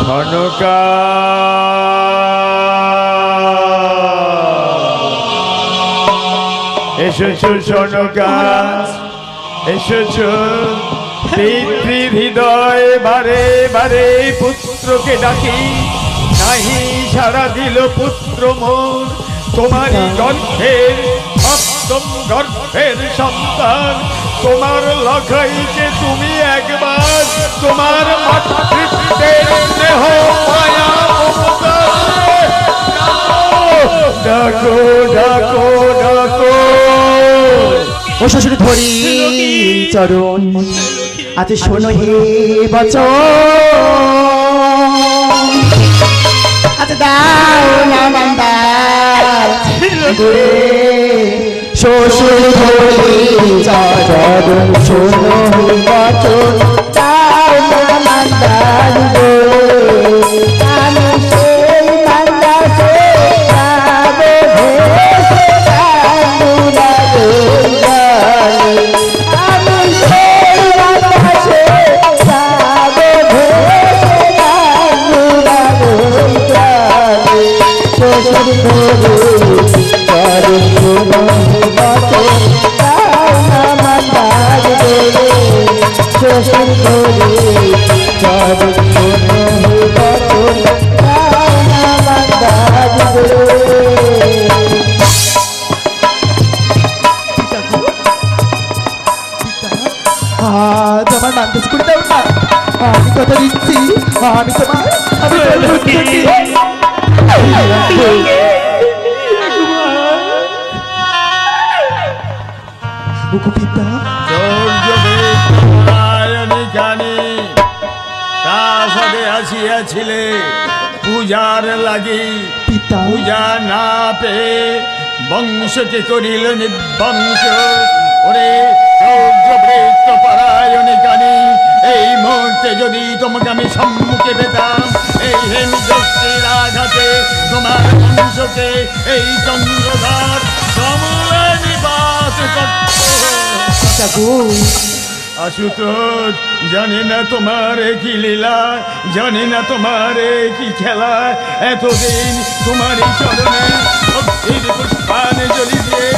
সনকা এসেছো সনকা এসেছো পিতৃ হৃদয় বারে বারে পুত্রকে ডাকি নাহি সারা দিল পুত্র মোর তোমারই গর্ভের সপ্তম গর্ভের সন্তান তোমার লখাইকে তুমি একবার তোমার মাতৃত্বের স্নেহ মায়া ডাকো ডাকো ডাকো ও শ্বশুর ধরি চরণ আজ শোনো হে বচন আজ দাও না মান্দার শ্বশুর ধরি চরণ শোনো হে বচন দাও না মান্দার আমি সেই মান্দাসে যাবে ভেসে তোমার মান্দাজ করে দাও না আমি কথা দিচ্ছি আমি তোমার পিতা প্রাসাদে আসিয়াছিলে পূজার লাগি পিতা পূজা না পেয়ে বংশকে করিল নির্বংশ ওরে পরায়ণী গানি এই মুহূর্তে যদি তোমাকে আমি সম্মুখে পেতাম এই হেমদৃষ্টির আঘাতে তোমার বংশকে এই চন্দ্রধর সমূলে নিবাস করত। আশুতোষ জানি না তোমার কি লীলা জানি না তোমার কি খেলা এতদিন তোমারই চরণে ভক্তির পুষ্পানে জ্বলি দিয়ে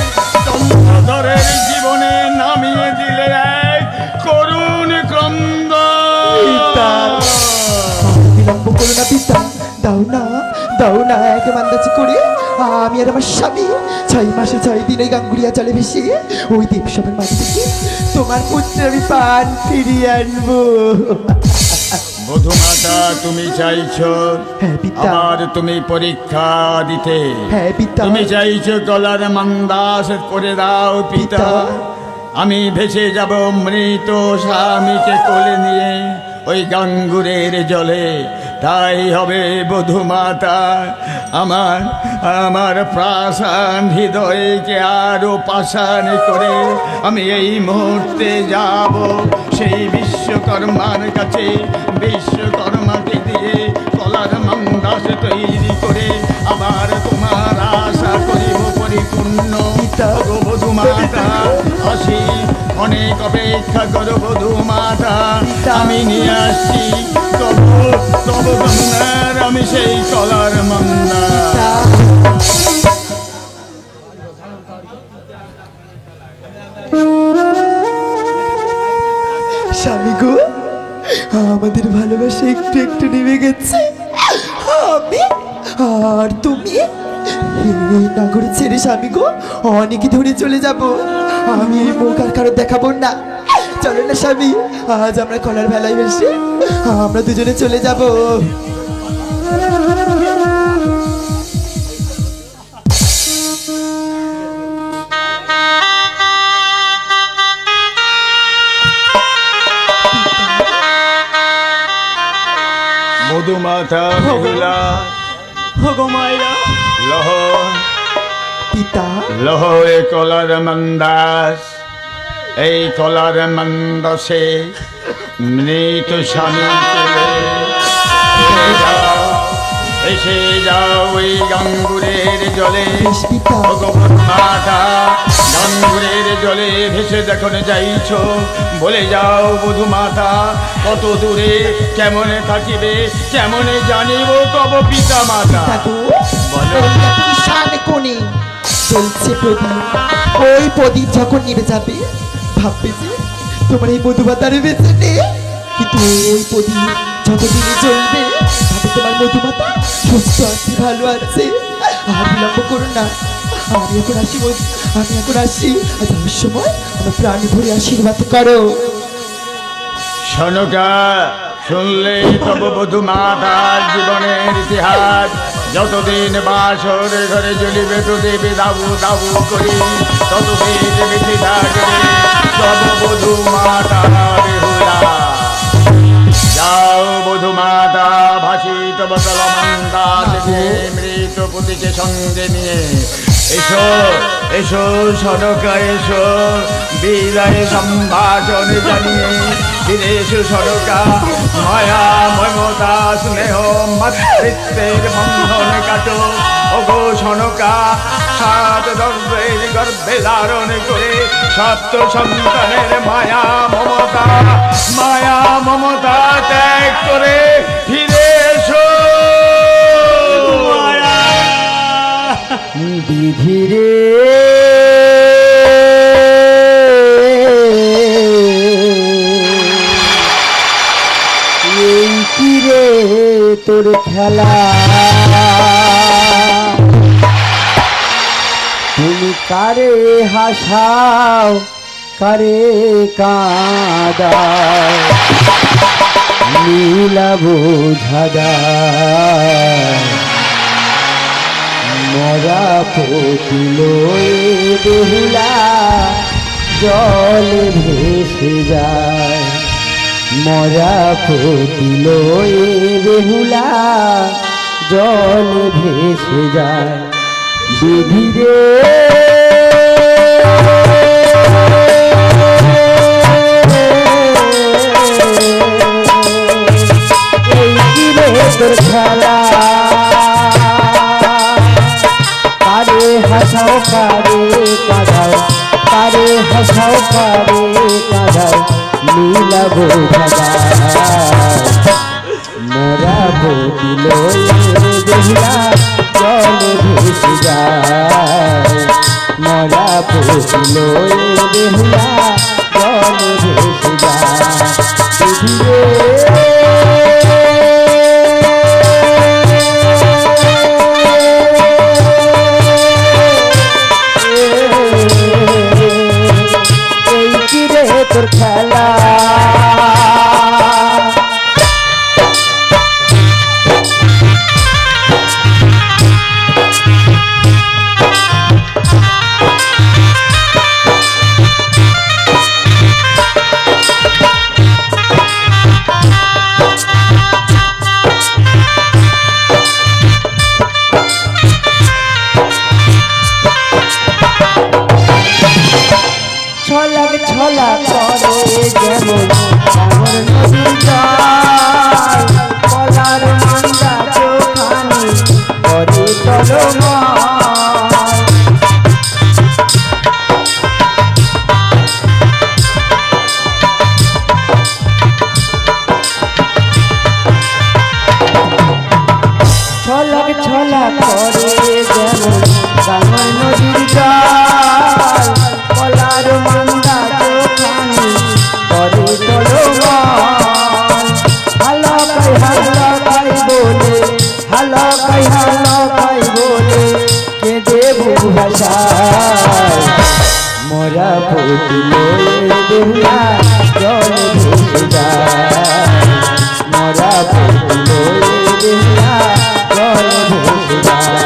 চন্দ্রধরের জীবনে নামিয়ে দিলে এক করুণ ক্রন্দ। বিলম্ব করো না পিতা দাও না এক মান্দাজ করে আমি আর আমার স্বামী 6 মাসে 6 দিনে গাঙ্গুরিয়া জলে ভেসে ওই দেবসভার মাঝে থেকে তোমার পুত্র আমি পান ফিরিয়ে আনবো। বধূমাতা তুমি চাইছো আমার তুমি পরীক্ষা দিতে তুমি চাইছো গলার মান্দাস করে দাও পিতা আমি ভেসে যাব মৃত স্বামীকে কোলে নিয়ে ওই গাঙ্গুরের জলে তাই হবে বধূমাতা আমার আমার প্রাসান হৃদয়কে আরো পাষাণ করে আমি এই মুহূর্তে যাব সেই বিশ্বকর্মার কাছে বিশ্বকর্মাকে দিয়ে কলার মান্দাস তৈরি করে আবার তোমার আশা করিব পরিপূর্ণ। বধূমাতা আসি অনেক অপেক্ষা করো বধূমাতা আমি নিয়ে আসছি তব গঙ্গার আমি সেই কলার মান্না। স্বামী গো আমাদের ভালোবাসা একটু একটু নেমে গেছে আমি আর তুমি নাগরে ছেড়ে স্বামী গো অনেকে ধরে চলে যাব আমি এই মুখ আর কারো দেখাবো না চলো না স্বামী আজ আমরা কলার ভেলায় বসে আমরা দুজনে চলে যাব। মধুমাতা মহিলা লহ পিতা লহ এ কলার মান্দাস এই কলার মান্দাসে মৃত স্বামী এসে যাও ওই গাঙ্গুরের জলে বেশ পিতা। ভগবত মাতা গাঙ্গুরের জলে ভেসে যখন যাইছ বলে যাও বধূ মাতা কত দূরে কেমনে থাকিবে কেমনে জানিব তব পিতা মাতা দাদু বলো। ওই দেখো ঈশান কোণে চলছে প্রদীপ। ওই প্রদীপ যখন নিভে যাবে ভাববে যে তোমার এই মধুমাতারে বেঁচে নেই, কিন্তু ওই প্রদীপ যতদিনে জ্বলবে তাতে তোমার মধুমাতা সুস্থ আছে, ভালো আছে। আর বিলম্ব করো না, আমি এখন আসি আমি এখন আসি। আর যাওয়ার সময় আমার প্রাণ ভরে আশীর্বাদ করো। শোনকা শুনলে তব বধূ মাতার জীবনের ইতিহাস যতদিন বাসর ঘরে জ্বলিবে প্রদীপ দাবু দাবু করি ততদিন বেঁচে থাকবে তব বধূ মাতা বেহুলা। যাও বধূ মাতা ভাসি তব চলমন্দা থেকে মৃত পুতিকে সঙ্গে নিয়ে এসো এসো সড়কা এসো বিদায় সম্ভাষণ জানিয়ে ফিরে এসো সড়কা মায়া মমতা স্নেহ মাতৃত্বের বন্ধন কাটো ওগো সনকা সাত গর্ভের গর্ভে ধারণ করে সপ্ত সন্তানের মায়া মমতা ত্যাগ করে ফিরে এসো বিধিরে এই কি রে তোর খেলা তুমি কারে হাসাও কারে কাঁদাও নীলা বোঝা মরা পতিল বেহুলা জল ভেসে যায় মরা পতিল বেহুলা জল ভেসে যায় বিধিরে এই কি রে তোর খেলা কারে হাসাও কারে কাঁদাও কারে হাসাও কারে কাঁদাও নীলা বোঝা মোরা বদিল বেহুলা জল ভেসে যায় মোরা বদিল বেহুলা জল ভেসে যায় তোর খেলা ছলাক ছলাক করে যেমন আমার নদীর জল কলার মান্দা চোখানি করে তলময় ছলাক ছলাক করে যেমন আমার নদীর জল কলার মান্দা চোখানি করে তলময় হালকাই বলে হালকাই বলে কেঁদে বুক ভাষায় মোরা পতিল বেহুলা জল ভেসে যায় মোরা পতিল বেহুলা জল ভেসে যায়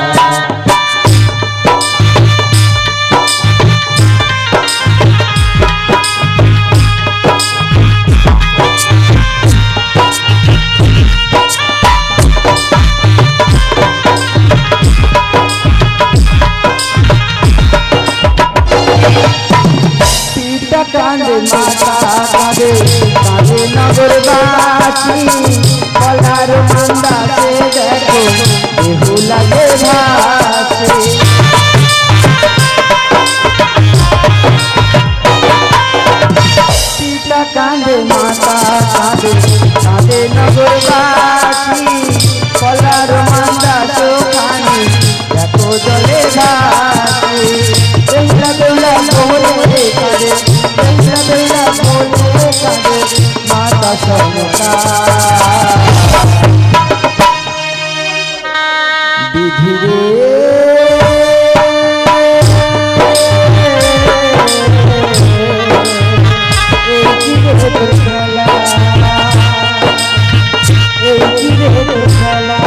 বাসনকা বিধি রে এই কি রে তোর খেলা এই কি রে তোর খেলা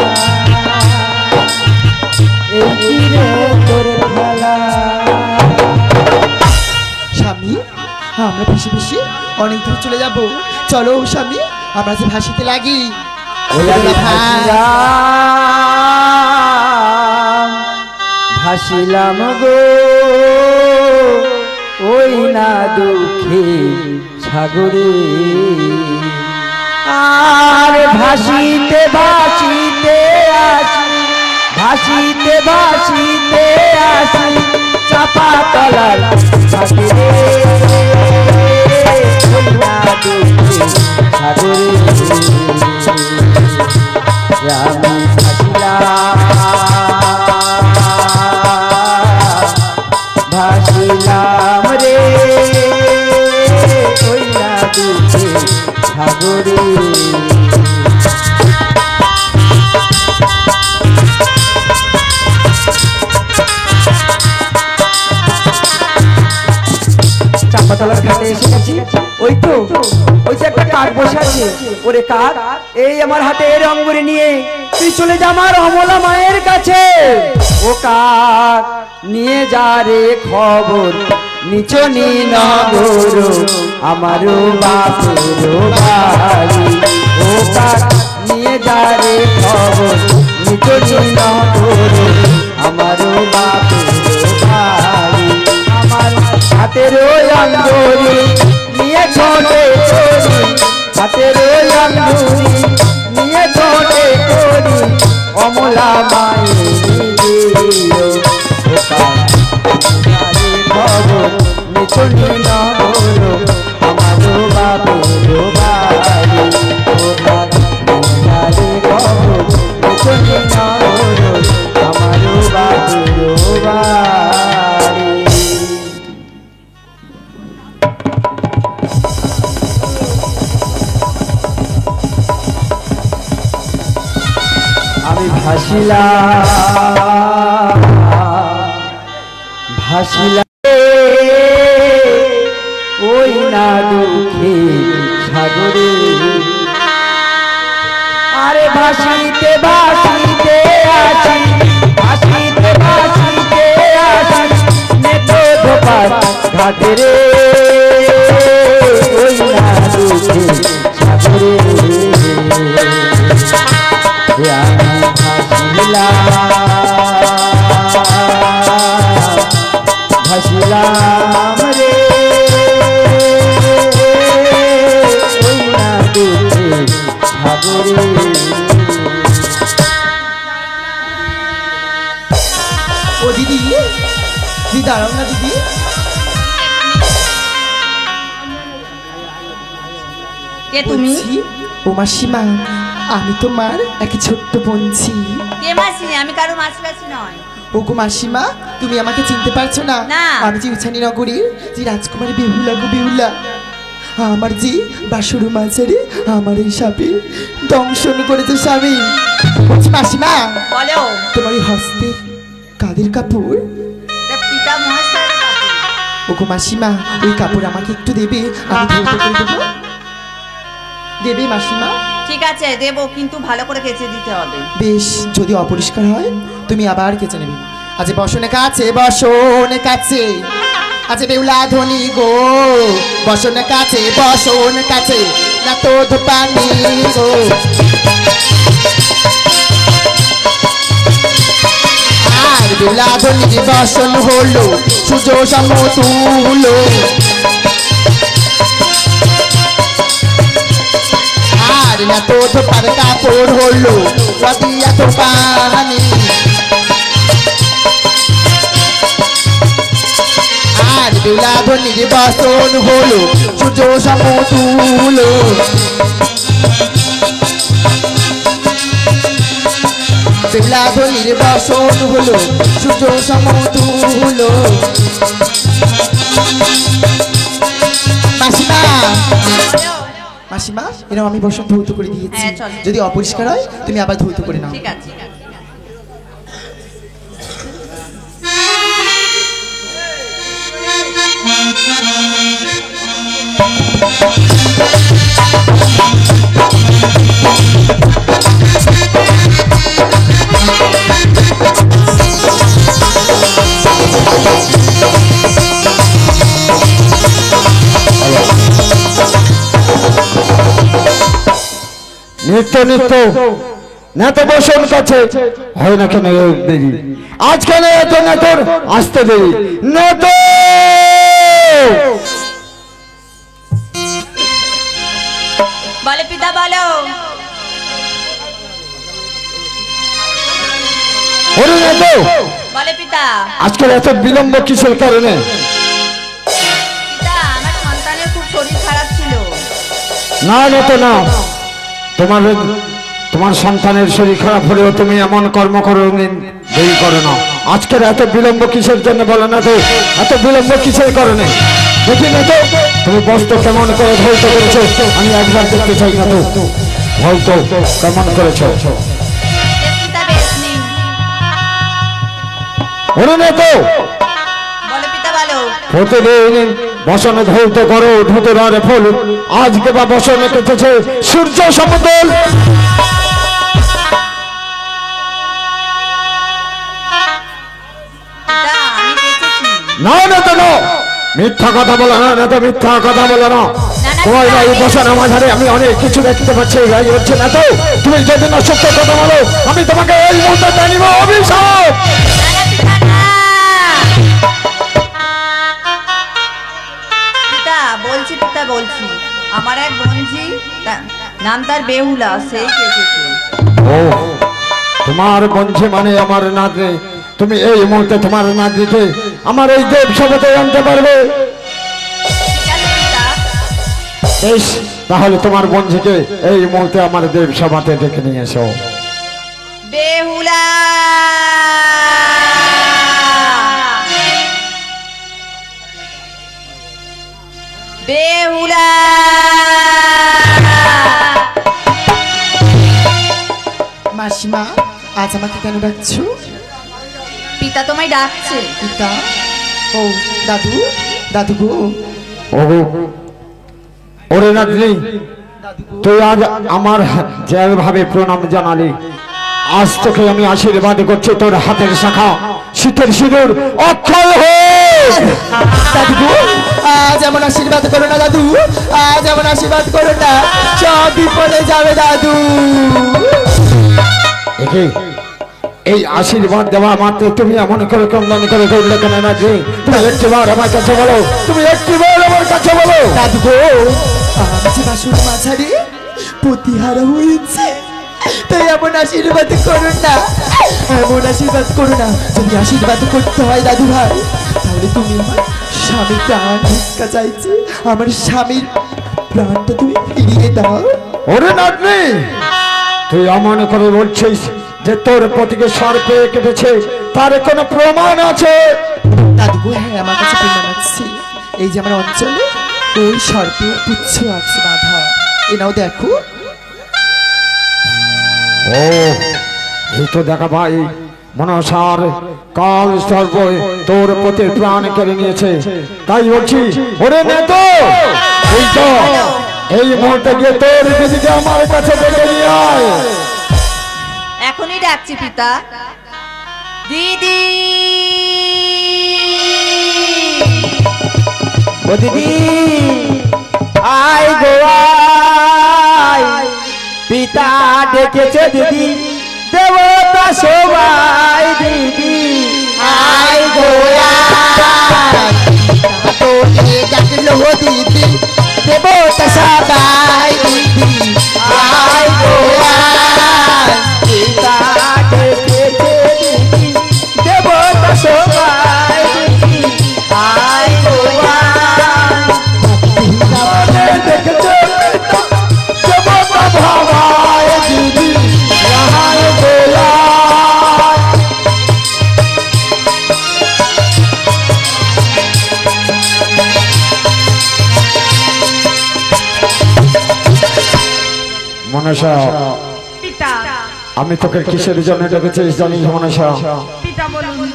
এই কি রে তোর খেলা স্বামী আমরা ভেসে ভেসে অনেক দূর চলে যাব চলো স্বামী আমরা যে ভাসিতে লাগি ভাসিলাম গো ওই না দুঃখে সাগরে আর ভাসিতে ভাসিতে আসি ভাসিতে ভাসিতে আসি চাপা তলার সাগরে ওই না দুঃখে সাগরে আমি ভাসিলাম রে ওই না দুঃখে সাগরে চাপাতলার ঘাটে এসে গেছি ওই তো ওই যে একটা কাক বসে আছে ওরে কাক এই আমার হাতে রঙ্গুরি নিয়ে তুই চলে যা আমার অমলা মায়ের কাছে ও কাক নিয়ে যা রে খবর নিচনি নগর আমারও বাপের বাড়ি ও কাক নিয়ে যা রে খবর নিচনি নগর আমারও বাপের বাড়ি আমার হাতের আঙ্গুরি নিয়ে ছোটে করি হাতের আঙ্গুরি নিয়ে ছোটে করি অমলা মায়ের খবর নিচনি নগর আমারও বাপের বাড়ি খবর নিচনি নগর আমারও বাপের বাড়ি আমি ভাসিলাম ভাসিলাম ওই না দুঃখে সাগরে আরে ভাসিতে ভাসিতে আসি ভাসিতে ভাসিতে আসি নেতো ধোপার ঘাটে রে ওই না দুঃখে সাগরে আমি ভাসিলাম রে ওই না দুঃখে সাগরে ও দিদি দিদি দাঁড়াও না দিদি কে তুমি? বলছি, ও মাসিমা আমি তোমার এক ছোট্ট বোনছি কে মাসি? আমি কারো মাসি নয়। ও গো মাসিমা তুমি আমাকে চিনতে পারছো না? না। আমি যে উছানি নগরীর যে রাজকুমারী বেহুলা গো বেহুলা আমার যে বাসুর মাঝারে আমার এই সাপে দংশন করেছে স্বামী। বলছি মাসিমা বলো। তোমার এই হস্তের কাদের কাপড়? এটা পিতা মহাশয়ের কাপড়। ও গো মাসিমা ওই কাপড় আমাকে একটু দেবে, আমি ধৌত করে দেবো। দেবে মাসিমা? ঠিক আছে দেবো, কিন্তু ভালো করে কেচে দিতে হবে। বেশ, যদি অপরিষ্কার হয় তুমি আবার কেচে নেবে। আজ বসনে কাছে বসনে কাছে আজ বেউলা ধ্বনি গো বসনে কাছে না তো ধুপানি গো আর বেউলা ধ্বনি বসন হলো সূর্য সমতুল্য আর না তো ধোপার কাপড় হলো দিয়া তো পানি আর বেউলা ধ্বনির বসন হলো সূর্য সমতুল্য বেউলা ধ্বনির বসন হলো সূর্য সমতুল্য মাসিমা মাসিমা এরকম আমি বসন ধৌত করে দিয়েছি, হ্যাঁ, চলো। যদি অপরিষ্কার হয় তুমি আবার ধৌত করে নাও। ঠিক আছে। নিত্য নিত্য নেত বসন কাছে হয় না কেন দেরি, আজ কেন এত নেতর আসতে দেরি? নেত বলে পিতা বলো। ওরে নেত, বলে পিতা। আজকাল এত বিলম্ব কিসের কারণে? পিতা আমার সন্তানের খুব শরীর খারাপ ছিল। না নেত না, তোমার সন্তানের শরীর খারাপ হলেও তুমি এমন কর্ম করো, দেরি করো না। আজকের এত বিলম্ব কিসের জন্য বলো না তো? এত বিলম্ব কিসের কারণে? দেখি না তো তুমি বস্ত্র কেমন করে ধৌত করেছো, আমি একবার দেখতে চাই না তো ধৌত কেমন করেছো। পিতা বেশ নেই। ওরে না তো বলে পিতা বলো। প্রতিদিন বসনে ধৌত করো, ধুতরারে ফুল, আজকে বা বসনে কেটেছে সূর্য সমতল। পিতা আমি দেখেছি। না না তো না, মিথ্যা কথা বলো না, না তো মিথ্যা কথা বলো না। তোমার এই বসানো মাঝারে আমি অনেক কিছু দেখতে পাচ্ছি, গাই হচ্ছে না তো? তুমি যদি না সত্য কথা বলো আমি তোমাকে এই মুহূর্তে জানিব অভিশাপ। পিতা বলছি, পিতা বলছি, আমার এক বন্ধু নাম তার বেহুলা, সেই কেটেছে। ও তোমার বন্ধু মানে আমার নাতনি, তুমি এই মুহূর্তে তোমার নাতনিকে আমার এই দেব সভাতে আনতে পারবে? বেশ, তাহলে তোমার বন্ধুকে এই মুহূর্তে আমার দেব সভাতে ডেকে নিয়ে এসো। বেহুলা বেহুলা মাসিমা আজ আমাকে কেন ডাকছো? পিতা তোমায় ডাকছে। পিতা? ও দাদু, দাদু গো। ওরে নাতনি, তুই আজ আমার যেভাবে প্রণাম জানালি, আজ তোকে আমি আশীর্বাদ করছি, তোর হাতের শাখা শীতের সিঁদুর অক্ষয় হোক। দাদু গো, আজ এমন আশীর্বাদ করো না দাদু, আজ এমন আশীর্বাদ করো না, সব বিপদে যাবে দাদু। দেখি এই আশীর্বাদ দেওয়া মাত্র তুমি এমন করে কন্দন করে করলে কেন না? যে তুমি একটিবার আমার কাছে বলো, তুমি একটিবার আমার কাছে বলো। দাদু গো, আমি যে বাসুর মাঝারে প্রতিহারা হয়েছে, তাই এমন আশীর্বাদ করো না, এমন আশীর্বাদ করো না। যদি আশীর্বাদ করতে হয় দাদু ভাই, তাহলে তুমি আমার স্বামীর প্রাণ ভিক্ষা চাইছে, আমার স্বামীর প্রাণটা তুমি ফিরিয়ে দাও। ওরে নাতনি, তুই এমন করে বলছিস যে তোর পতিকে সর্পে কেটেছে, তার কোনো প্রমাণ আছে? দাদু গো, হ্যাঁ আমার কাছে প্রমাণ আছে। এই যে আমার অঞ্চলে ওই সর্পের পুচ্ছ আছে বাধা, এ নাও দেখো। ও এই তো দেখা ভাই, মনসার কাল সর্প তোর পতির প্রাণ কেড়ে নিয়েছে, তাই বলছি ওরে নেত, এই তো এই মুহূর্তে গিয়ে তোর দিদিকে আমার কাছে ডেকে নিয়ে আয়। এখনই ডাকছি পিতা। দিদি ও দিদি আয় গো আয়, পিতা ডেকেছে দিদি, দেবতা সবাই দিদি আয় গো আয়, তোকে ডাকলো দিদি, দেবতা সবাই দিদি আয় গো আয়, পিতা ডেকেছে দিদি, দেবতা সবাই দিদি আয় গো আয়। দেখেছে দেবতা ভাবায় দিদি রাহায় গোলায়। মনসা, পিতা আমি তোকে কিসের জন্য ডেকেছিস জানিস মনসা? পিতা বলুন।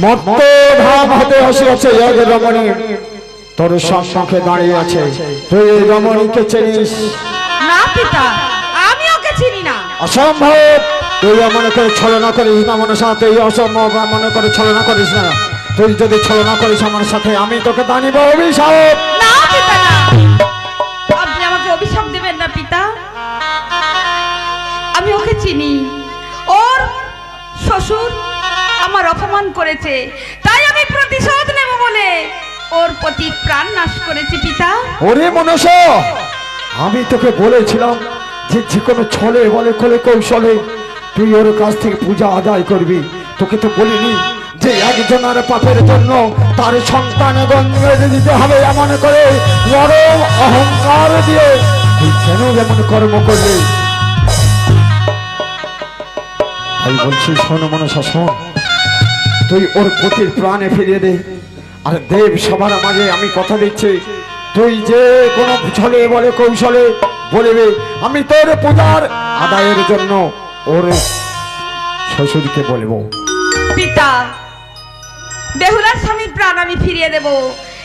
মত্ত ভাব হতে আসিয়াছে এক রমণী তোর সম্মুখে দাঁড়িয়ে আছে। তুই এই রমণীকে চিনিস? না পিতা, আমি ওকে চিনি না। অসম্ভব! তুই মনে করে ছলনা করিস না মনসা, তুই অসম্ভব মনে করে ছলনা করিস না। তুই যদি ছলনা করিস আমার সাথে আমি তোকে দানিব অভিশাপ। না পিতা না, আপনি আমাকে অভিশাপ দেবেন না পিতা। আমি ওকে চিনি, ওর শ্বশুর আমার অপমান করেছে, তাই আমি প্রতিশোধ নেব বলে ওর প্রতি প্রাণ নাশ করেছি পিতা। ওরে মনসা, আমি তোকে বলেছিলাম যে যে কোনো ছলে বলে কোলে কৌশলে তুই ওর কাছ থেকে পূজা আদায় করবি। তোকে তো বলিনি যে একজনের পাপের জন্য তার সন্তান গঙ্গে দিতে হবে এমন করে নরম অহংকার দিয়ে তুই কেন এমন কর্ম করলি? আমি বলছি শোন মনসা, শোন, তুই ওর পতির প্রাণে ফিরিয়ে দে। আর দেব সবার মাঝে আমি কথা দিচ্ছি, তুই যে কোনো ছলে বলে কৌশলে বলবে আমি তোর পূজার আদায়ের জন্য ওর শ্বশুরকে বলবো। পিতা, বেহুলার স্বামীর প্রাণ আমি ফিরিয়ে দেব,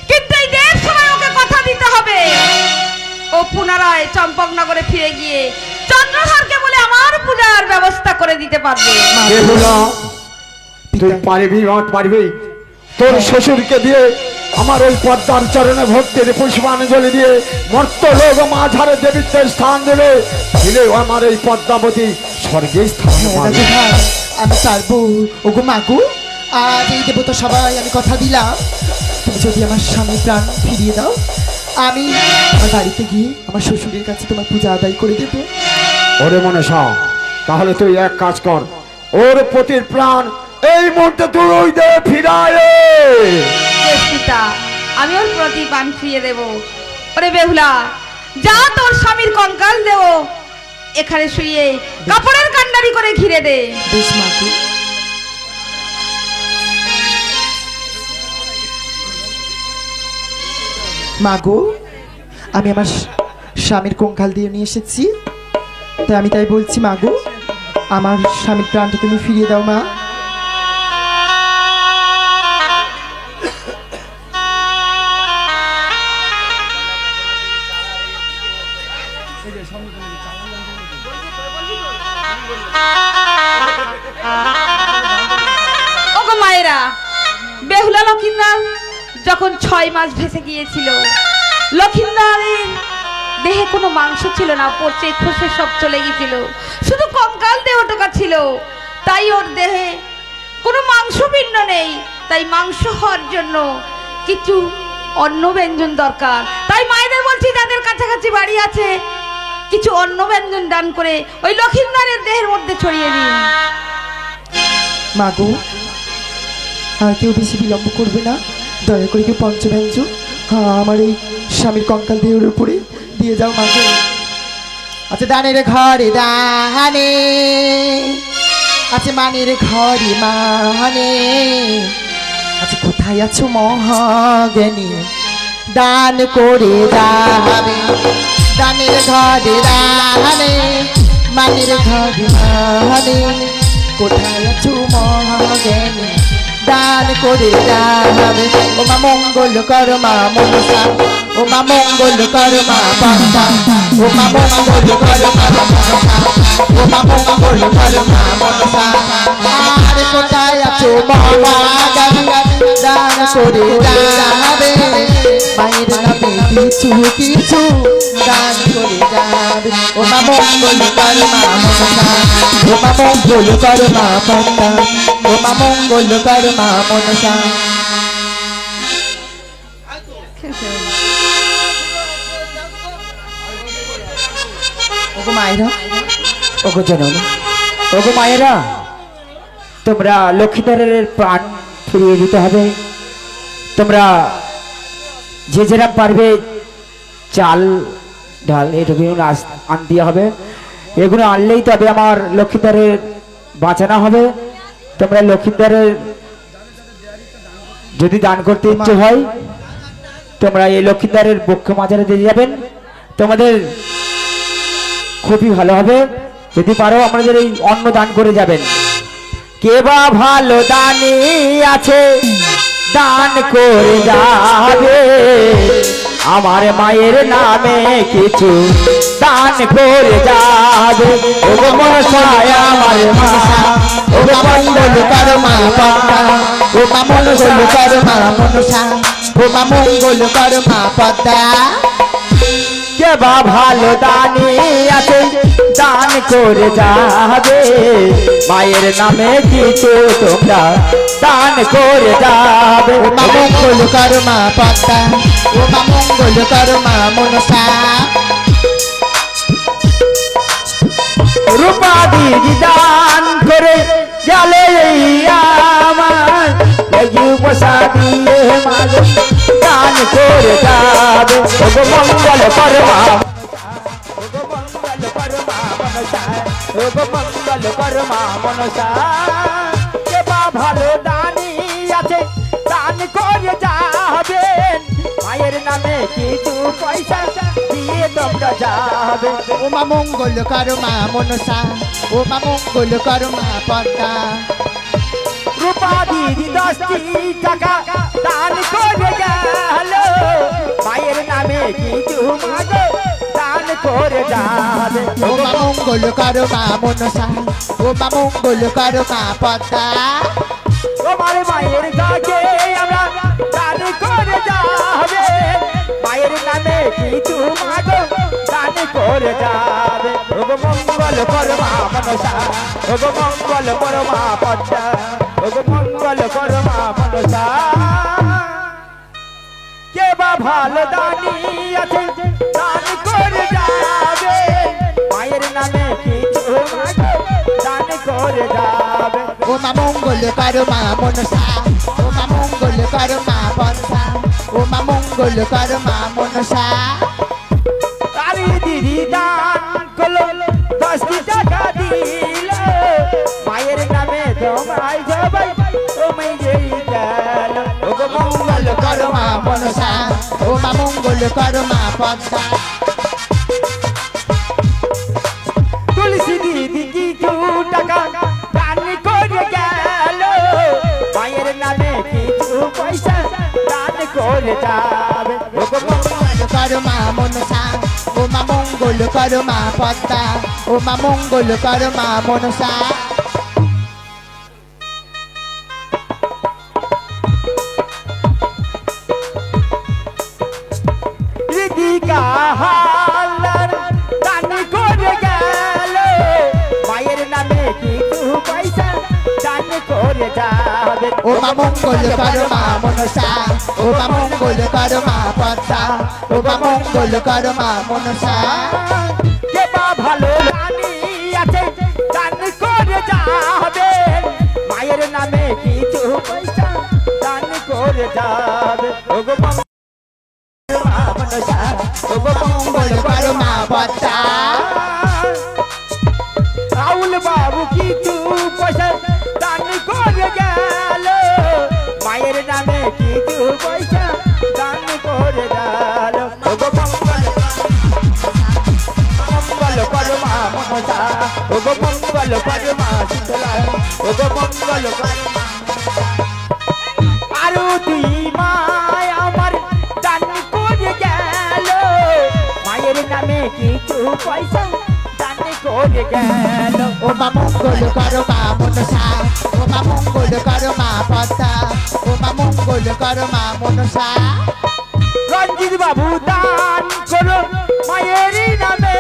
কিন্তু এই দেব সময় ওকে কথা দিতে হবে ও পুনরায় চম্পকনগরে ফিরে গিয়ে চন্দ্রধরকে বলে আমার পূজার ব্যবস্থা করে দিতে পারবে। বেহুলা, তুই পারবি পারবি তোর শ্বশুরকে দিয়ে আমার ওই পদ্মার চরণে ভক্তির পুষ্পাঞ্জলি দিয়ে মর্ত লোক মাঝারে দেবীত্বের স্থান দেবে, দিলে আমার এই পদ্মাবতী স্বর্গে স্থান পাবে। আমি পারবো। ওগো মাগু, আজ এই দেবতা সবাই আমি কথা দিলাম, তুমি যদি আমার স্বামী প্রাণ ফিরিয়ে দাও আমি আমার বাড়িতে গিয়ে আমার শ্বশুরের কাছে তোমার পূজা আদায় করে দেবো। ওরে মনসা, তাহলে তুই এক কাজ কর, ওর পতির প্রাণ এই মুহূর্তে তুই দে ফিরায়। বেশ পিতা, আমি ওর প্রতি প্রাণ ফিরিয়ে দেব। ওরে বেহুলা, যা তোর স্বামীর কঙ্কাল দেব এখানে শুয়ে কাপড়ের কান্ডারি করে ঘিরে দে। বেশ মাগু। মাগো, আমি আমার স্বামীর কঙ্কাল দিয়ে নিয়ে এসেছি, তাই আমি তাই বলছি মাগো, আমার স্বামীর প্রাণটা তুমি ফিরিয়ে দাও মা। ওগো মায়েরা, বেহুলা লক্ষিন্দর যখন 6 মাস ভেসে গিয়েছিল, লক্ষিন্দরের দেহে কোনো মাংস ছিল না, পড়ছে খসে সব চলে গিয়েছিল, শুধু কঙ্কাল দেহটুকা ছিল। তাই ওর দেহে কোনো মাংসপিণ্ড নেই, তাই মাংস হওয়ার জন্য কিছু অন্ন ব্যঞ্জন দরকার। তাই মায়েদের বলছি যাদের কাছাকাছি বাড়ি আছে কিছু অন্ন ব্যঞ্জন দান করে ওই লক্ষিন্দরের দেহের মধ্যে ছড়িয়ে দিন। মাগো, আর কেউ বেশি বিলম্ব করবে না, দয়া করে কেউ পঞ্চব্যঞ্জন আমার এই স্বামীর কঙ্কাল দেহের উপরে দিয়ে যাও মাগো। আচ্ছা, দানের ঘরে দানে, আচ্ছা মানের ঘরে মানে, আচ্ছা কোথায় আছো মহাজ্ঞানী, দান করে যাবে। দানের ঘরে দানে, মানের ঘরে মানে, কোথায় আছো মহাজ্ঞানী, দান করে যাবে। ও মা মঙ্গল কর মা মনসা, ও মা মঙ্গল কর মা পদ্মা, ও মা মঙ্গল কর মা মনসা, ও মা মঙ্গল কর মা মনসা। আর কোথায় আছো মহাজ্ঞানী, দান করে যাবে। মায়ের নামে কিছু কিছু দান করে যাবে। ও মা মঙ্গল কর মা মনসা, ও মা মঙ্গল কর মা পদ্মা, ও মা মঙ্গল কর মা মনসা। ওগো মায়েরা, ওগো জননী, ওগো মায়েরা, তোমরা লক্ষ্মীধরের প্রাণ ফিরিয়ে দিতে হবে। তোমরা যে যেরা পারবে চাল ডাল এটুকু আনতে হবে, এগুলো আনলেই তবে আমার লক্ষ্মীধরের বাঁচানো হবে। তোমরা লক্ষ্মীধরের যদি দান করতে ইচ্ছে হয় তোমরা এই লক্ষ্মীধরের বক্ষ মাঝারে দিয়ে যাবেন। তোমাদের খুবই ভালো হবে যদি পারো আমাদের এই অন্ন দান করে যাবেন। কে বা ভালো দানি আছে দান করে যাবে, আমার মায়ের নামে কিছু দান করে যাবে। ও গো মনসায় আমার মা, ও গো মঙ্গল কর মা পদ্মা, ও মা মঙ্গল কর মা মনসা, ও মা মঙ্গল কর মা পদ্মা। কে বা ভালো দানি আছে দান করে যাবে, মায়ের নামে কিছু তোমরা দান করে যাবে। ও মা মঙ্গল কর মা পদ্মা, ও মা মঙ্গল কর মা মনসা। রূপা দিদি দান করে গেলে আমার পয়সা দিয়ে মাগো দান করে যাবে। ও গো মঙ্গল কর মা, ও গো মঙ্গল কর মা মনসা, ও গো মঙ্গল কর মা মনসা। কে বা ভালো দানি আছে দান করে যাবেন, মায়ের নামে কিছু পয়সা দিয়ে তোমরা যাবে। ও মা মঙ্গল কর মা মনসা, ও মা মঙ্গল কর মা পদ্মা। রূপা দিদি 10টি টাকা দান করে গেল, মায়ের নামে কিছু মাগো দান করে যাবে। ও মা মঙ্গল কর মা মনসা, ও মা মঙ্গল কর মা পদ্মা। তোমার মায়ের কাছে আমরা দান করে যাবে, মায়ের নামে কিছু মাগো দান করে যাবে। ও গো মঙ্গল কর মা মনসা, ও গো মঙ্গল কর মা পদ্মা, ও গো মঙ্গল কর মা মনসা। কে বা ভালো দানি আছে দান করে যাবে, মায়ের নামে কিছু মাগো দান করে যাবে। ও মা মঙ্গল কর মা মনসা, ও মা মঙ্গল কর মা পদ্মা, ও মা মঙ্গল কর মা মনসা। আরে দিদি দান করলো 10টি টাকা দিল, মায়ের নামে তোমায় সবাই তুমি যেই গেল। ও গো মঙ্গল কর মা মনসা, ও মা মঙ্গল কর মা পদ্মা। তুলসী দিদি কিছু টাকা দান করে গেল, মায়ের নামে কিছু পয়সা দান করে যাবে। ও গো মঙ্গল কর মা মনসা, ও মা মঙ্গল কর মা পদ্মা, ও মা মঙ্গল কর মা মনসা। রিদিকা হালার দান করে গেল, মায়ের নামে কিছু পয়সা দান করে যাবে। ও মা মঙ্গল কর মা মনসা, ও মা মঙ্গল কর মা পদ্মা, ও মা মঙ্গল কর মা মনসা। কে বা ভালো রানী আছে দান করে যাবে, মায়ের নামে কিছু পয়সা দান করে যাবে। ও গো মা মনসা, ও গো মঙ্গল কর মা পদ্মা। রাহুল বাবু কিছু পয়সা দান করে গেল, মায়ের নামে কিছু পয়সা দান করে গেল। ও গো মঙ্গল কর মা মনসা, ও গো মঙ্গল কর মা শীতলা, ও গো মঙ্গল কর মা। আরো দুই মায় আমার দান করে গেল, মায়ের নামে কিছু পয়সা দান করে গেল। ও মা মঙ্গল কর মা মনসা, ও মা মঙ্গল কর মা পদ্মা, ও মা মঙ্গল কর মা মনসা। রঞ্জিত বাবু দান করো মায়ের নামে,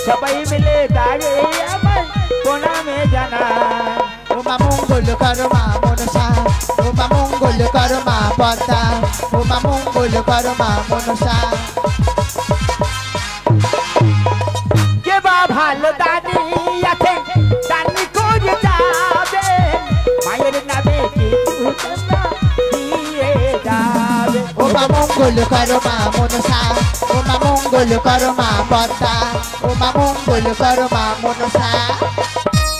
সবাই মিলে দাঁড়ে আমার প্রণামে জানায়। ও মা মঙ্গল কর মা মনসা, ও মা মঙ্গল কর মা পদ্মা, ও মা মঙ্গল কর মা মনসা। কে বা ভালো দানি আছে দান করে যাবে, মায়ের নামে কিছু তোমরা দিয়ে যাবে। ও মা মঙ্গল কর মা মনসা, ও মা মঙ্গল কর মা পদ্মা, ও মা মঙ্গল কর মা মনসা।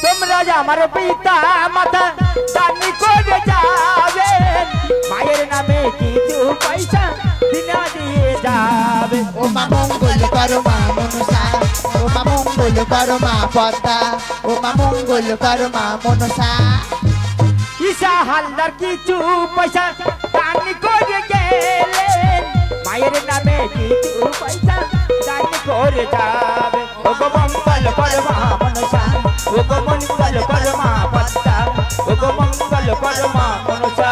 তোমরা যে আমার পিতা মাতা দান করে যাবে, মায়ের নামে কিছু পয়সা দিনা দিয়ে যাবে। ও মা মঙ্গল কর মা মনসা, ও মঙ্গল করো মা পদ্মা ও মা মঙ্গল করো মা মনসা ঈশা হালদার কিছু পয়সা দান করে গেলেন মায়ের নামে কিছু পয়সা দান করে যাবে ও গো মঙ্গল করো মা মনসা ও গো মঙ্গল করো মা পদ্মা ও গো মঙ্গল করো মা মনসা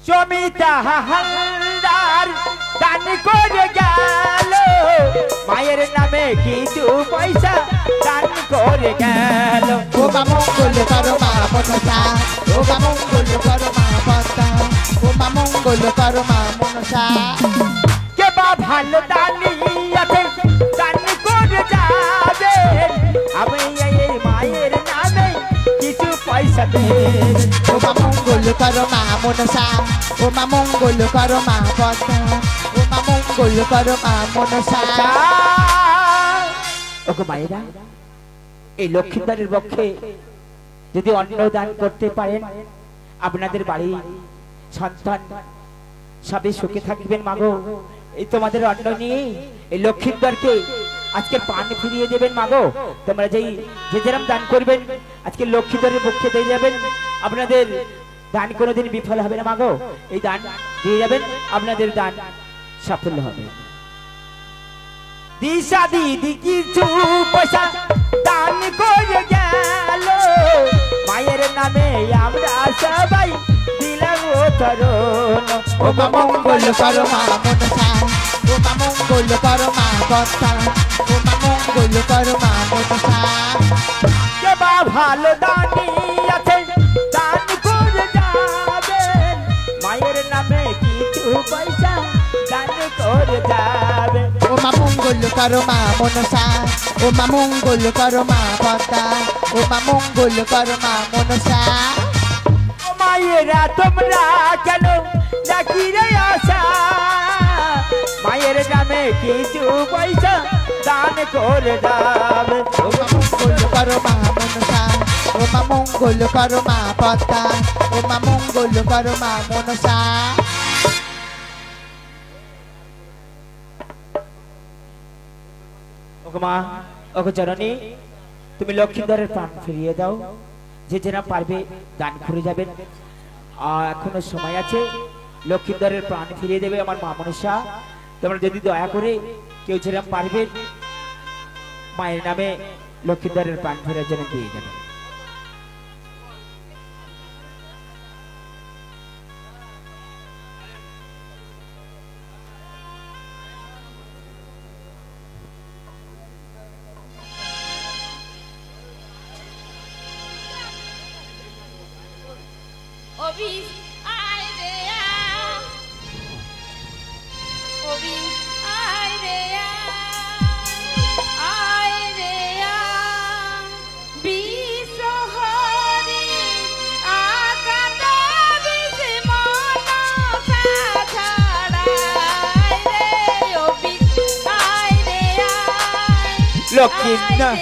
সমিতা হালদার দান করে গেল মায়ের নামে কিছু পয়সা দান করে গেল ও মা মঙ্গল করো মা মনসা ও মা মঙ্গল করো মা পদ্মা ও মা মঙ্গল করো মা মনসা কে বা ভালো দানি আছে দান করে যাবে আমি এই মায়ের নামে কিছু পয়সা দেব ও মা মঙ্গল করো মা মনসা ও মা মঙ্গল করো মা পদ্মা ও মা মঙ্গল করো মা মনসা ওগো মায়েরা এই লক্ষ্মীদারের পক্ষে যদি অন্ন দান করতে পারেন আপনাদের বাড়ি সন্তান সবে সুখে থাকবেন মাগো এই তোমাদের অন্ন নিয়ে এই লক্ষ্মীদারকে আজকে পান ফিরিয়ে দেবেন মাগো তোমরা যে যেরকম দান করবেন আজকে লক্ষ্মীদারের পক্ষে দিয়ে যাবেন আপনাদের দান কোনোদিন বিফল হবে না মাগো এই দান দিয়ে যাবেন আপনাদের দান সাফল্য হবে দিশা দিদি কিছু পয়সা দান করে গেল মায়ের নামে আমরা সবাই দিলাম তরুণ ও মা মঙ্গল করো মা মনসা ও মা মঙ্গল করো মা পদ্মা ও মা মঙ্গল করো মা মনসা কে বা ভালো দানি আছে দান করে যাবেন মায়ের নামে কিছু পয়সা দান করে যাবে ও মা মঙ্গল করো মা মনসা ও মা মঙ্গল করো মা পদ্মা ও মা মঙ্গল করো মা মনসা ও মায়েরা তোমরা কেন ডাকি রে আশা মায়ের নামে কিছু পয়সা দান করে যাবে ও মা মঙ্গল করো মা মনসা ও মা মঙ্গল করো মা পদ্মা ও মা মঙ্গল করো মা মনসা ওগো মা ওগো জননী তুমি লক্ষ্মীদারের প্রাণ ফিরিয়ে দাও যে যেনা পারবে দান করে যাবেন এখনো সময় আছে লক্ষ্মীদারের প্রাণ ফিরিয়ে দেবে আমার মা মনসা তোমরা যদি দয়া করে কেউ যেরকম পারবেন মায়ের নামে লক্ষ্মীদারের প্রাণ ফেরার জন্য দিয়ে যাবে ওবি আয় রে ওবি আয় রে আয় রে বিসহরি আকাটা বিজ মনা ছাড়াই রে ওবি আয় রে লক্ষ্মীদার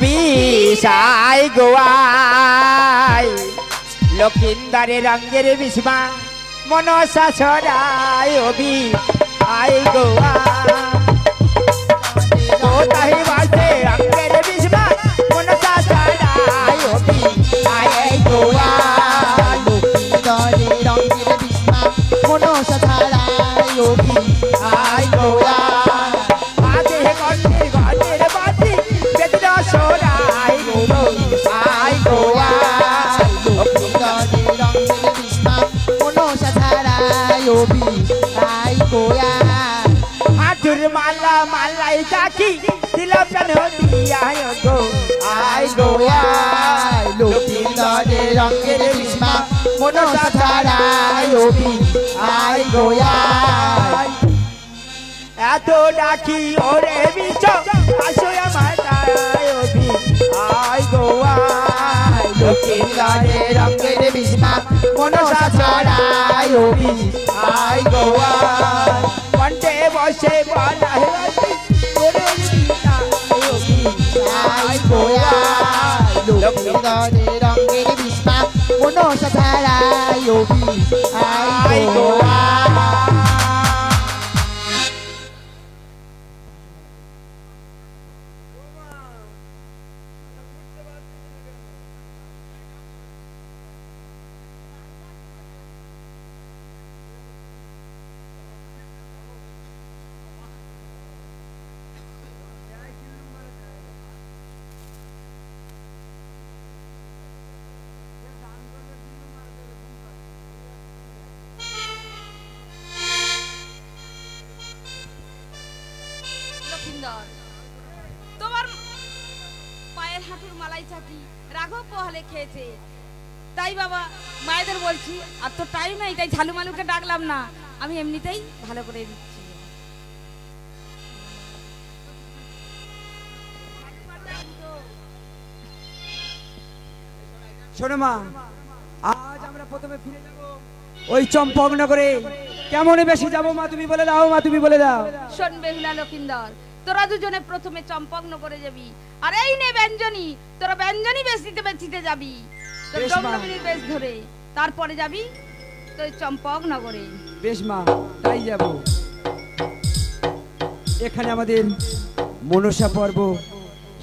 বিশাই গোয়াই লক্ষিন্দারে রঙের বিস্মা মনসা ছড়ায় অবি আই গোয়া কোথায় বাজে রঙের বিস্মা মনসা ছড়ায় অবি আই গোয়া লক্ষ্মীদারে রঙের বিস্মা মনসা ছাড়াই অভি আই গোয়া বাজে গন্ডের গন্ডের বাজি বেদনা ছড়ায় আই গোয়া লক্ষ্মীদারে রঙের বিস্মা মনসা ছাড়াই অভি আই গোয়া হাতুর মালা মালাই কাকি দিলাম কেন দিয়া গো আই গোয়া লক্ষ্মীদারে রঙের বিস্মা মনসা ছাড়াই অভি আই গোয়াই এত ডাকি ওরে বিচ আসো আমার তারাই অভি আই গোয়াই লক্ষ্মীগড়ে রঙের বিষ্মা মনসা ছাড়াই অভি আই গোয়াই কণ্ঠে বসে বলা ওরে বিনা অভি আই গোয়াই লক্ষ্মীগড়ে রঙের বিষ্মা মনসা ছাড়াই অভি আই গোয়াই লক্ষিন্দর, তোমার পায়ের হাঁটুর মালাই চাকি রাঘব পোহালে খেয়েছে, তাই বাবা মায়েদের বলছি আর তো টাইম নাই, তাই ঝালু মালুকে ডাকলাম না, আমি এমনিতেই ভালো করে দিচ্ছি। শোনো মা, আজ আমরা প্রথমে ফিরে যাব ওই চম্পকনগরে। কেমনে বেশি যাব মা তুমি বলে দাও, মা তুমি বলে দাও। শোন বেহুলা লক্ষিন্দর, তোরা দুজনে প্রথমে চম্পকনগরে যাবি, আর এই নে ব্যঞ্জনী, তোরা ব্যঞ্জনী বেচিতে যাবি তোর বেশ মা। ডমরমিনীর বেশ ধরে, তারপরে যাবি তুই চম্পকনগরে। বেশ মা, তাই যাব। এখানে আমাদের মনসা পর্ব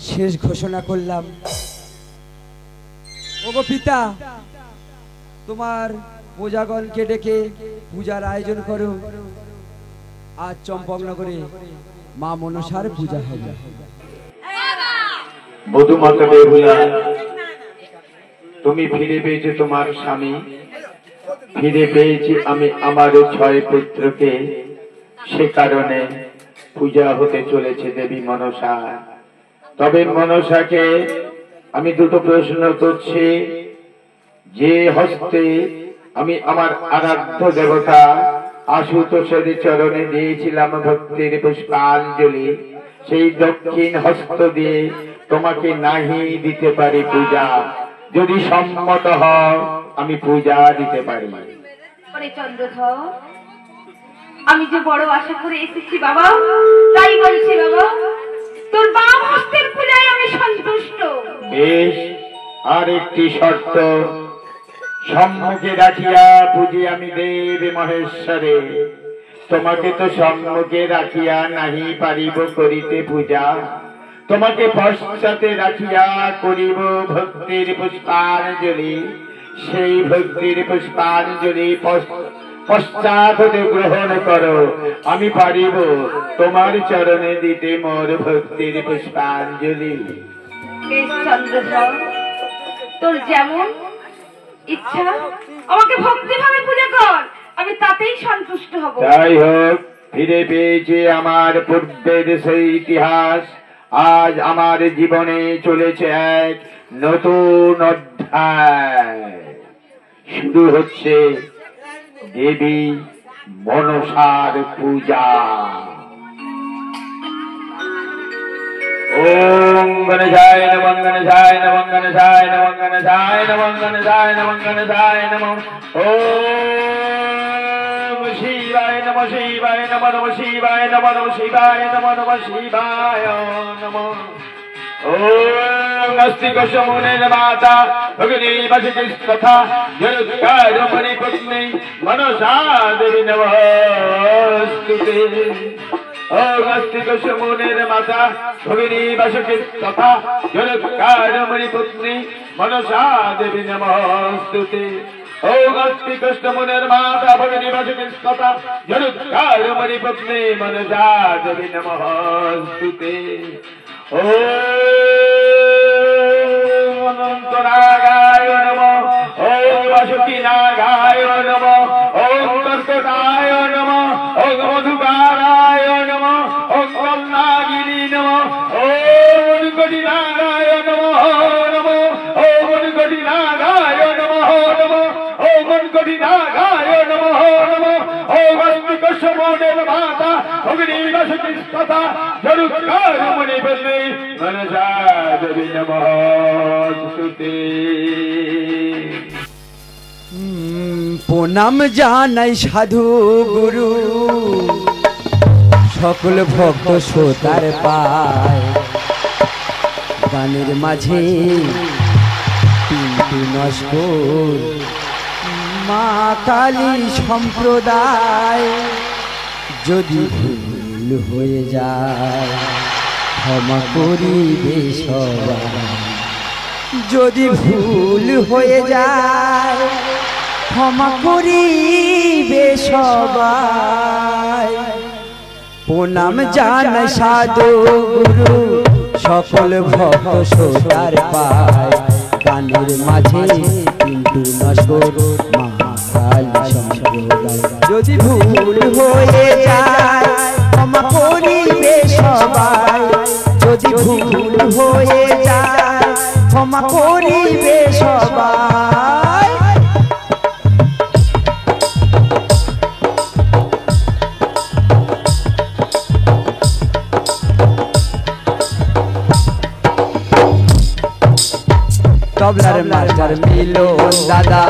শেষ ঘোষণা করলাম। ওগো পিতা, তোমার প্রজাগণকে ডেকে পূজার আয়োজন করো। আজ চম্পকনগরে মা মনসার পূজা হবে। বধূমাতা বেহুলা, তুমি ফিরে পেয়েছো তোমার স্বামী, ফিরে পেয়েছি আমি আমার 6 পুত্রকে, সে কারণে পূজা হতে চলেছে দেবী মনসা। তবে মনসাকে আমি দুটো প্রশ্ন করছি। যে হস্তে আমি আমার আরাধ্য দেবতা আশুতোষের চরণে দিয়েছিলাম ভক্তির পুষ্পাঞ্জলি, সেই দক্ষিণ হস্ত দিয়ে তোমাকে নাহি দিতে পারি পূজা। যদি সম্মত হও আমি পূজা দিতে পারি। চন্দ্রধর, আমি যে বড় আশা করে এসেছি বাবা, তাই বলছি বাবা, তোর বাম হস্তের পূজায় আমি সন্তুষ্ট। বেশ, আর একটি শর্ত, সম্মুখে রাখিয়া পুজি আমি দেব মহেশ্বরে। তোমাকে তো সম্মুখে রাখিয়া নাহি পারিব করিতে পূজা, তোমাকে পশ্চাতে রাখিয়া করিব ভক্তির পুষ্পাঞ্জলি। সেই ভক্তির পুষ্পাঞ্জলি পশ্চাৎ হতে গ্রহণ করো, আমি পারিব তোমার চরণে দিতে মোর ভক্তির পুষ্পাঞ্জলি। বেশ চন্দ্রধর, তোর যেমন ইচ্ছা আমাকে ভক্তিভাবে পূজা কর, আমি তাতেই সন্তুষ্ট হব। যাই হোক, ফিরে পেয়েছি আমার পূর্বের সেই ইতিহাস। আজ আমার জীবনে চলেছে এক নতুন অধ্যায়। শুরু হচ্ছে দেবী মনসার পূজা। ওম গণেশায় নমঃ, গণেশায় নমঃ, গণেশায় নমঃ, গণেশায় নমঃ, গণেশায় নমঃ, গণেশায় নমঃ। ওম শিবায় নমঃ, শিবায় নমঃ, নমঃ শিবায় নমঃ, নমঃ শিবায় নমঃ, নমঃ শিবায় নমঃ। ওম নাস্তিক সমুনের মাতা ভগিনী বসতি তথা জলৎকারমণি পত্নী মনসা দেবী নমস্তুতে। ওম নাস্তিক সমুনের মাতা ভগিনী বসতি তথা জলৎকারমণি পত্নী মনসা দেবী নমস্তুতে। ওম নাস্তিক সমুনের মাতা ভগিনী বসতি তথা জলৎকারমণি পত্নী মনসা দেবী নমস্তুতে। ওম অনন্ত নাগায় নমঃ, ওম বাসুকি নাগায় নমঃ, ওম কর্কটায় নমঃ, ওম মধুকারায় নমঃ, ওম কমলাগিরি নমঃ, ওম গটি নাগায় নমঃ নমঃ, ওম গটি নাগায় নমঃ নমঃ, ওম অগস্তিক সমনের মাতা অগ্নিবাসিতা জরুৎকার মুনি বললে মনসা দেবী নমস্তুতে। প্রণাম জানাই সাধু গুরু সকল ভক্ত শ্রোতার পায় গানের মাঝে তিনটি নস্কর মা কালী সম্প্রদায় যদি ভুল হয়ে যায় ক্ষমা করিবে সবাই, যদি ভুল হয়ে যায় ক্ষমা করিবে সবাই। প্রণাম জানাই সাধু গুরু সকল ভক্ত শ্রোতার পায় গানের মাঝে কিন্তু নস্কর মা কালী সম্প্রদায় যদি ভুল হয়ে যায় ক্ষমা করিবে সবাই, যদি ভুল হয়ে যায় ক্ষমা করিবে সবাই। তবলার মাস্টার মিলন দাদা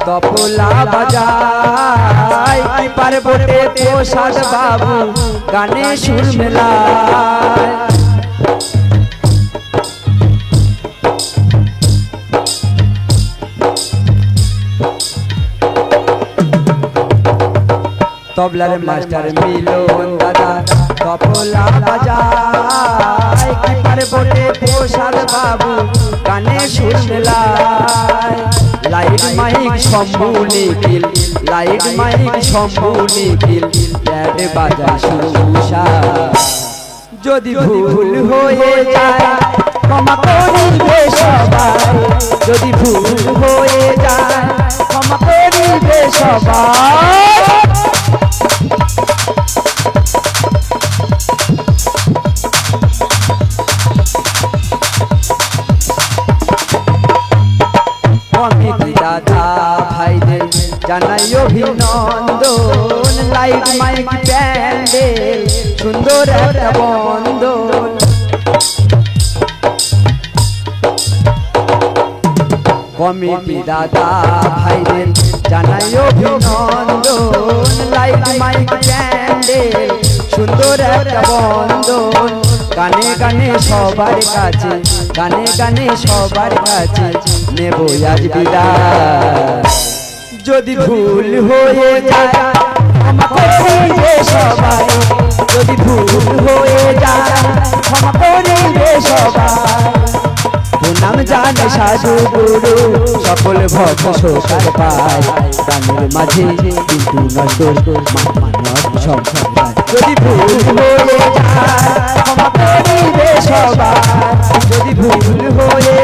তবলা বাজায়, পার্বতে প্রসাদ বাবু গানে সুর মেলায়। তবলার মাস্টার মিলন দাদা তবলা বাজায়, পার্বতে প্রসাদ বাবু গানে সুর মেলায়। লাইট মাইক শম্ভু নিখিল, লাইট মাইক শম্ভু নিখিল ব্যান্ড বাজায় সুষা। যদি ভুল হয়ে যায় ক্ষমা করিবে সবাই, যদি ভুল হয়ে যায় ক্ষমা করিবে সবাই। কমিটি দাদা ভাইদের জানাই অভিনন্দন, লাইট মাইক প্যান্ডেল সুন্দর একটা বন্দন। কমিটি দাদা ভাইদের জানাই অভিনন্দন, লাইট মাইক প্যান্ডেল সুন্দর একটা বন্দন। গানে গানে সবার কাছে, গানে গানে সবার কাছে নেব আজ বিদায়। যদি ভুল হয়ে যায় ক্ষমা করিবে সবাই, যদি ভুল হয়ে যায় ক্ষমা করিবে সবাই। প্রণাম জানাই সাধু গুরু সকল ভক্ত শ্রোতার পায় গানের মাঝে কিন্তু নস্কর মানব সম্প্রদায়। যদি ভুল হয়ে যায় ক্ষমা করিবে সবাই, যদি ভুল হয়ে